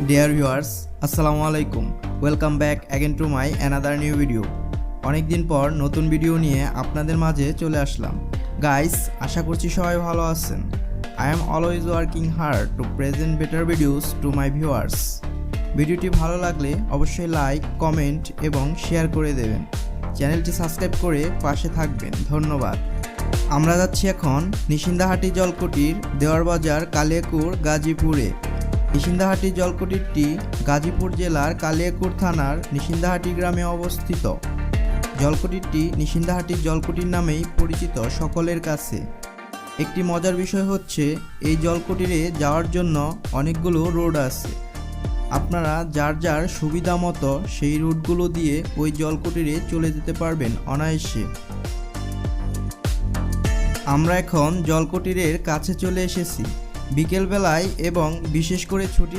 Dear viewers, আসসালামু আলাইকুম। Welcome back again to my another new video. অনেক দিন পর নতুন ভিডিও নিয়ে আপনাদের মাঝে চলে আসলাম। গাইস, আশা করছি সবাই ভালো আছেন। I am always working hard to present better videos to my viewers. ভিডিওটি ভালো লাগলে অবশ্যই লাইক, কমেন্ট এবং শেয়ার করে দেবেন। চ্যানেলটি সাবস্ক্রাইব করে পাশে থাকবেন। ধন্যবাদ। আমরা যাচ্ছি এখন নিশিন্দাহাটি জলকুটির দেওয়ারবাজার কালিয়াকুর গাজীপুরে। নিশিন্দাহাটি জলকুটিরটি গাজীপুর জেলার কালিয়াকুর থানার নিশিন্দাহাটি গ্রামে অবস্থিত। জলকুটিরটি নিশিন্দাহাটি জলকুটির নামেই পরিচিত সকলের কাছে। একটি মজার বিষয় হচ্ছে, এই জলকুটিরে যাওয়ার জন্য অনেকগুলো রোড আছে। আপনারা যার যার সুবিধা মতো সেই রুটগুলো দিয়ে ওই জলকুটিরে চলে যেতে পারবেন অনায়াসে। আমরা এখন জলকুটিরের কাছে চলে এসেছি। বিকেলবেলায় এবং বিশেষ করে ছুটির